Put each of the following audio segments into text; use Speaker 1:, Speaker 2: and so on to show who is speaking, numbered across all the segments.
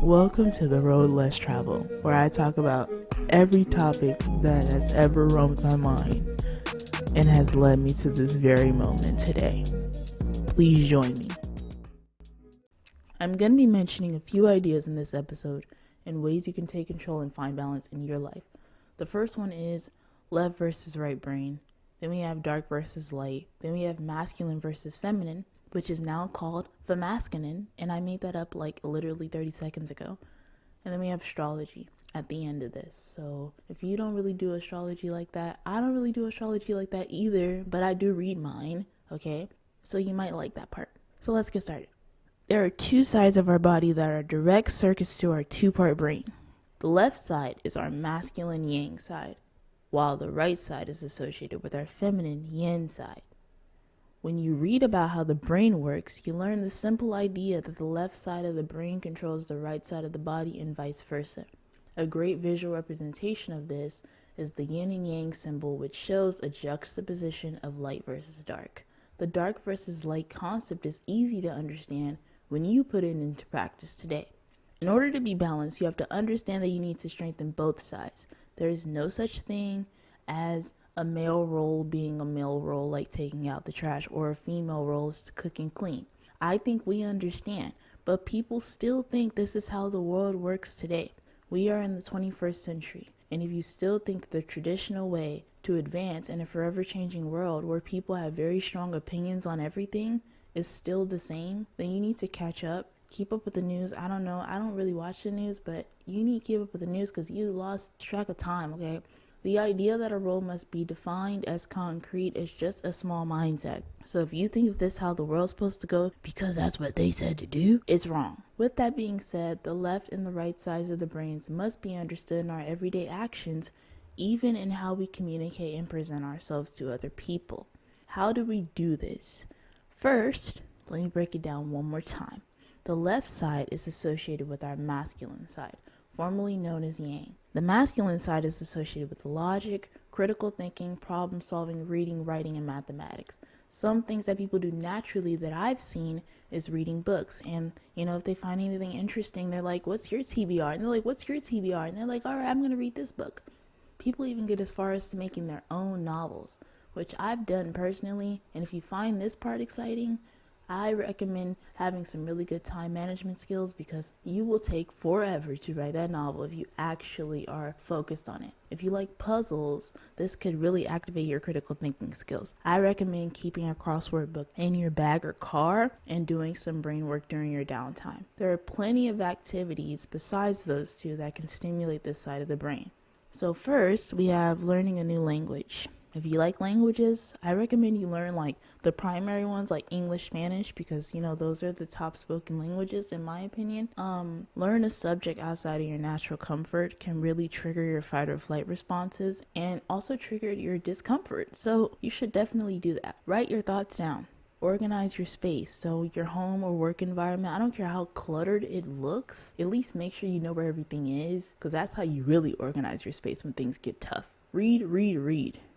Speaker 1: Welcome to The Road Less Traveled, where I talk about every topic that has ever roamed my mind and has led me to this very moment today. Please join me. I'm going to be mentioning a few ideas in this episode and ways you can take control and find balance in your life. The first one is left versus right brain. Then we have dark versus light. Then we have masculine versus feminine, which is now called femasculine, and I made that up like literally 30 seconds ago. And then we have astrology at the end of this. So if you don't really do astrology like that, I don't really do astrology like that either, but I do read mine, okay? So you might like that part. So let's get started. There are two sides of our body that are direct circuits to our two-part brain. The left side is our masculine yang side, while the right side is associated with our feminine yin side. When you read about how the brain works, you learn the simple idea that the left side of the brain controls the right side of the body and vice versa. A great visual representation of this is the yin and yang symbol, which shows a juxtaposition of light versus dark. The dark versus light concept is easy to understand when you put it into practice today. In order to be balanced, you have to understand that you need to strengthen both sides. There is no such thing as a male role being a male role, like taking out the trash, or a female role is to cook and clean. I think we understand, but people still think this is how the world works today. We are in the 21st century, and if you still think that the traditional way to advance in a forever changing world where people have very strong opinions on everything is still the same, then you need to catch up. Keep up with the news. I don't know. I don't really watch the news, but you need to keep up with the news because you lost track of time, okay? The idea that a role must be defined as concrete is just a small mindset. So if you think this is how the world's supposed to go because that's what they said to do, it's wrong. With that being said, the left and the right sides of the brains must be understood in our everyday actions, even in how we communicate and present ourselves to other people. How do we do this? First, let me break it down one more time. The left side is associated with our masculine side, formerly known as yang. The masculine side is associated with logic, critical thinking, problem solving, reading, writing, and mathematics. Some things that people do naturally that I've seen is reading books. And, if they find anything interesting, they're like, what's your TBR? And they're like, what's your TBR? And they're like, all right, I'm going to read this book. People even get as far as to making their own novels, which I've done personally. And if you find this part exciting, I recommend having some really good time management skills because you will take forever to write that novel if you actually are focused on it. If you like puzzles, this could really activate your critical thinking skills. I recommend keeping a crossword book in your bag or car and doing some brain work during your downtime. There are plenty of activities besides those two that can stimulate this side of the brain. So first, we have learning a new language. If you like languages, I recommend you learn like the primary ones like English, Spanish, because those are the top spoken languages in my opinion. Learn a subject outside of your natural comfort can really trigger your fight or flight responses and also trigger your discomfort. So you should definitely do that. Write your thoughts down. Organize your space. So your home or work environment, I don't care how cluttered it looks, at least make sure you know where everything is, because that's how you really organize your space when things get tough. Read.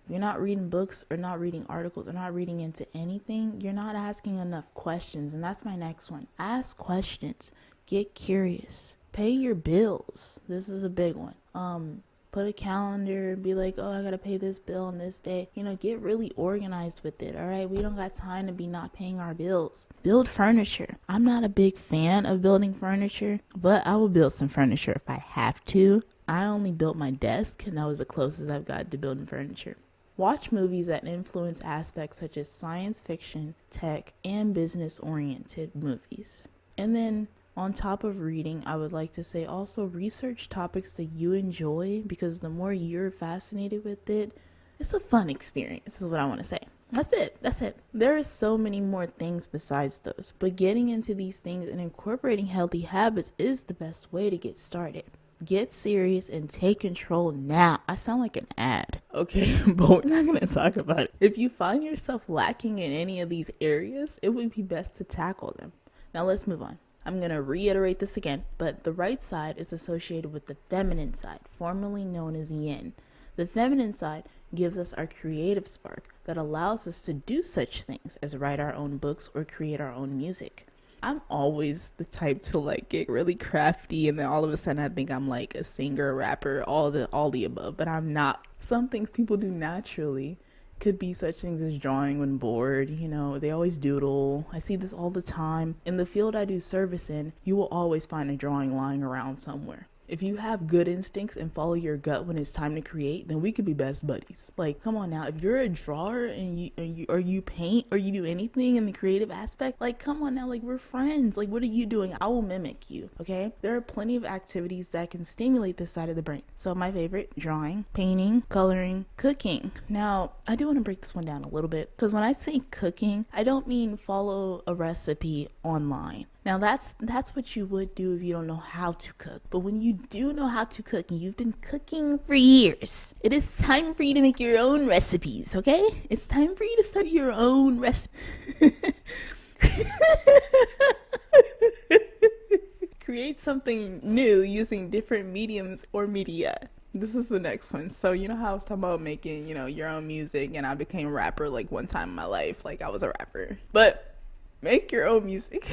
Speaker 1: If you're not reading books or not reading articles or not reading into anything, you're not asking enough questions. And that's my next one. Ask questions. Get curious. Pay your bills. This is a big one. Put a calendar, be like, oh, I gotta pay this bill on this day. Get really organized with it, all right? We don't got time to be not paying our bills. Build furniture. I'm not a big fan of building furniture, but I will build some furniture if I have to. I only built my desk, and that was the closest I've got to building furniture. Watch movies that influence aspects such as science fiction, tech, and business-oriented movies. And then, on top of reading, I would like to say also research topics that you enjoy, because the more you're fascinated with it, it's a fun experience, is what I want to say. That's it. There are so many more things besides those, but getting into these things and incorporating healthy habits is the best way to get started. Get serious and take control now. I sound like an ad, okay? But we're not going to talk about it. If you find yourself lacking in any of these areas, it would be best to tackle them. Now let's move on. I'm going to reiterate this again, but the right side is associated with the feminine side, formerly known as yin. The feminine side gives us our creative spark that allows us to do such things as write our own books or create our own music. I'm always the type to like get really crafty, and then all of a sudden I think I'm like a singer, rapper, all the above, but I'm not. Some things people do naturally could be such things as drawing when bored. They always doodle. I see this all the time. In the field I do service in, you will always find a drawing lying around somewhere. If you have good instincts and follow your gut when it's time to create, then we could be best buddies. Like, come on now. If you're a drawer and you paint or you do anything in the creative aspect, like, come on now. Like, we're friends. Like, what are you doing? I will mimic you. Okay? There are plenty of activities that can stimulate this side of the brain. So my favorite: drawing, painting, coloring, cooking. Now, I do want to break this one down a little bit, because when I say cooking, I don't mean follow a recipe online. Now that's what you would do if you don't know how to cook. But when you do know how to cook and you've been cooking for years, it is time for you to make your own recipes, okay? It's time for you to start your own recipe. Create something new using different mediums or media. This is the next one. So you know how I was talking about making, your own music, and I became a rapper like one time in my life. Like, I was a rapper. But make your own music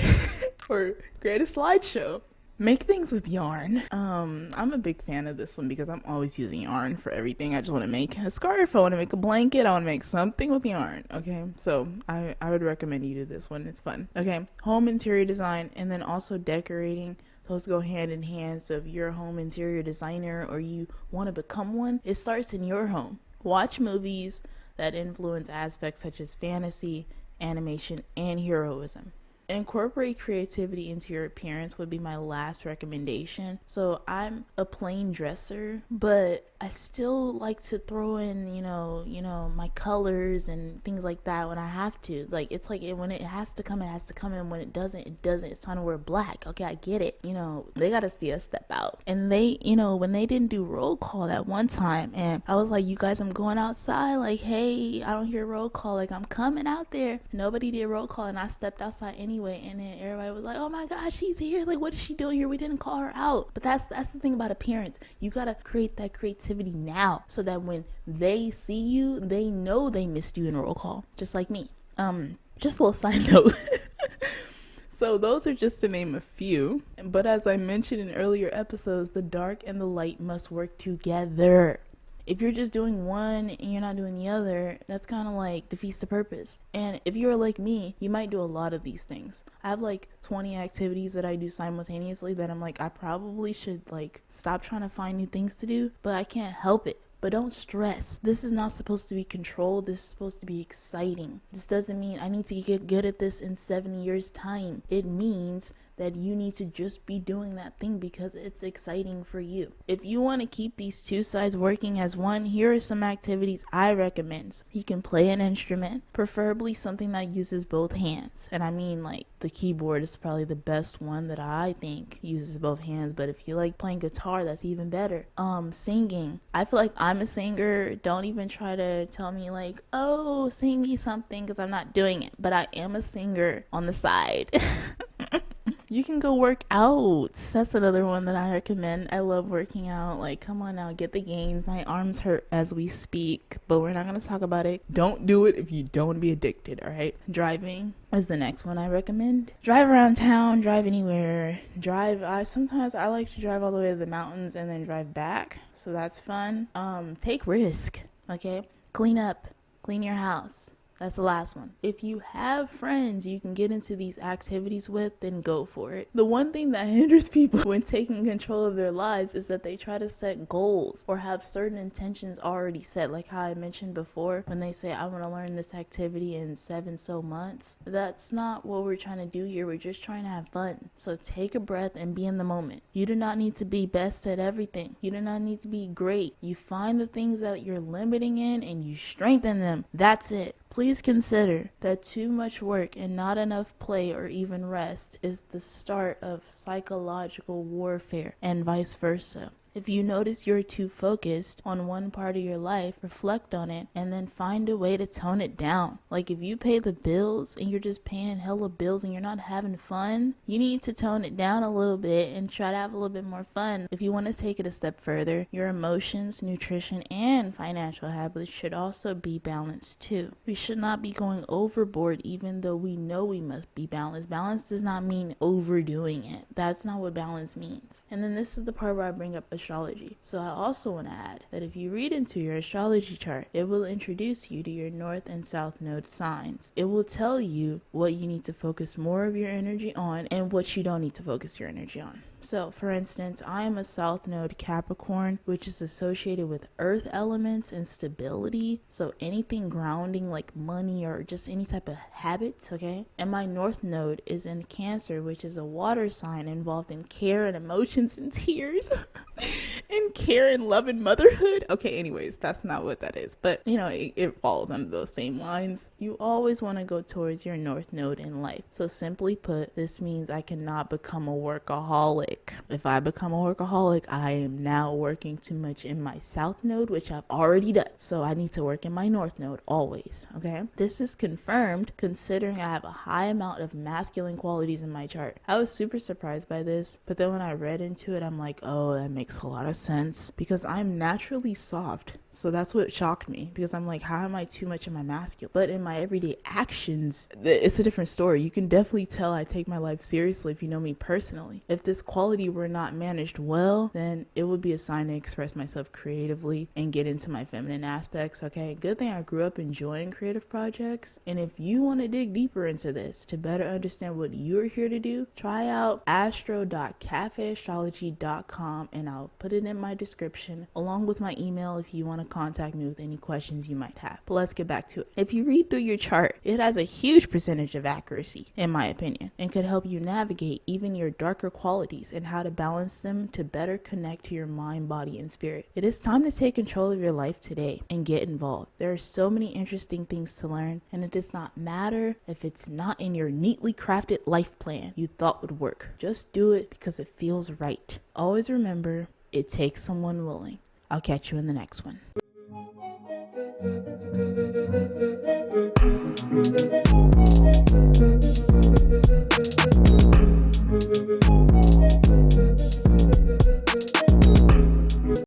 Speaker 1: or create a slideshow. Make things with yarn. I'm a big fan of this one because I'm always using yarn for everything. I just want to make a scarf. I want to make a blanket. I want to make something with yarn. Okay, so I would recommend you do this one. It's fun. Okay, home interior design, and then also decorating. Those go hand in hand. So if you're a home interior designer or you want to become one, it starts in your home. Watch movies that influence aspects such as fantasy, animation, and heroism. Incorporate creativity into your appearance would be my last recommendation. So I'm a plain dresser, but I still like to throw in, my colors and things like that when I have to. It's like when it has to come, it has to come. And when it doesn't, it doesn't. It's time to wear black. Okay, I get it. They got to see us step out. And they, when they didn't do roll call that one time, and I was like, you guys, I'm going outside. Like, hey, I don't hear roll call. Like, I'm coming out there. Nobody did roll call, and I stepped outside anyway. And then everybody was like, oh my gosh, she's here. Like, what is she doing here? We didn't call her out. But that's the thing about appearance. You got to create that creativity now so that when they see you, they know they missed you in roll call. Just like me. Just a little side note. So those are just to name a few. But as I mentioned in earlier episodes, the dark and the light must work together. If you're just doing one and you're not doing the other, that's kind of like defeats the purpose. And if you're like me, you might do a lot of these things. I have like 20 activities that I do simultaneously that I'm like, I probably should like stop trying to find new things to do, but I can't help it. But don't stress. This is not supposed to be controlled. This is supposed to be exciting. This doesn't mean I need to get good at this in 7 years' time. It means that you need to just be doing that thing because it's exciting for you. If you want to keep these two sides working as one, here are some activities I recommend. You can play an instrument, preferably something that uses both hands. And I mean, like, the keyboard is probably the best one that I think uses both hands. But if you like playing guitar, that's even better. Singing. I feel like I'm a singer. Don't even try to tell me like, oh, sing me something, because I'm not doing it. But I am a singer on the side. You can go work out. That's another one that I recommend. I love working out. Like, come on now, get the gains. My arms hurt as we speak, but we're not going to talk about it. Don't do it if you don't want to be addicted, all right? Driving is the next one I recommend. Drive around town, drive anywhere. Sometimes I like to drive all the way to the mountains and then drive back, so that's fun. Take risk, okay? Clean up, clean your house. That's the last one. If you have friends you can get into these activities with, then go for it. The one thing that hinders people when taking control of their lives is that they try to set goals or have certain intentions already set. Like how I mentioned before, when they say, I want to learn this activity in 7 months. That's not what we're trying to do here. We're just trying to have fun. So take a breath and be in the moment. You do not need to be best at everything. You do not need to be great. You find the things that you're limiting in and you strengthen them. That's it. Please consider that too much work and not enough play or even rest is the start of psychological warfare and vice versa. If you notice you're too focused on one part of your life, reflect on it and then find a way to tone it down. Like if you pay the bills and you're just paying hella bills and you're not having fun, you need to tone it down a little bit and try to have a little bit more fun. If you want to take it a step further, your emotions, nutrition, and financial habits should also be balanced too. We should not be going overboard even though we know we must be balanced. Balance does not mean overdoing it. That's not what balance means. And then this is the part where I bring up astrology. So I also want to add that if you read into your astrology chart, it will introduce you to your north and south node signs. It will tell you what you need to focus more of your energy on and what you don't need to focus your energy on. So, for instance, I am a South Node Capricorn, which is associated with earth elements and stability. So anything grounding like money or just any type of habits, okay? And my North Node is in Cancer, which is a water sign involved in care and emotions and tears. And care and love and motherhood. Okay, anyways, that's not what that is. But, it falls under those same lines. You always want to go towards your North Node in life. So simply put, this means I cannot become a workaholic. If I become a workaholic, I am now working too much in my South Node, which I've already done. So I need to work in my North Node always, okay? This is confirmed considering I have a high amount of masculine qualities in my chart. I was super surprised by this, but then when I read into it, I'm like, oh, that makes a lot of sense because I'm naturally soft. So that's what shocked me because I'm like, how am I too much in my masculine? But in my everyday actions, it's a different story. You can definitely tell I take my life seriously if you know me personally. If this quality were not managed well, then it would be a sign to express myself creatively and get into my feminine aspects, okay? Good thing I grew up enjoying creative projects. And if you want to dig deeper into this to better understand what you're here to do, try out astro.cafeastrology.com and I'll put it in my description along with my email if you want to contact me with any questions you might have. But let's get back to it. If you read through your chart, it has a huge percentage of accuracy, in my opinion, and could help you navigate even your darker qualities and how to balance them to better connect to your mind, body, and spirit. It is time to take control of your life today and get involved. There are so many interesting things to learn, and it does not matter if it's not in your neatly crafted life plan you thought would work. Just do it because it feels right. Always remember, it takes someone willing. I'll catch you in the next one.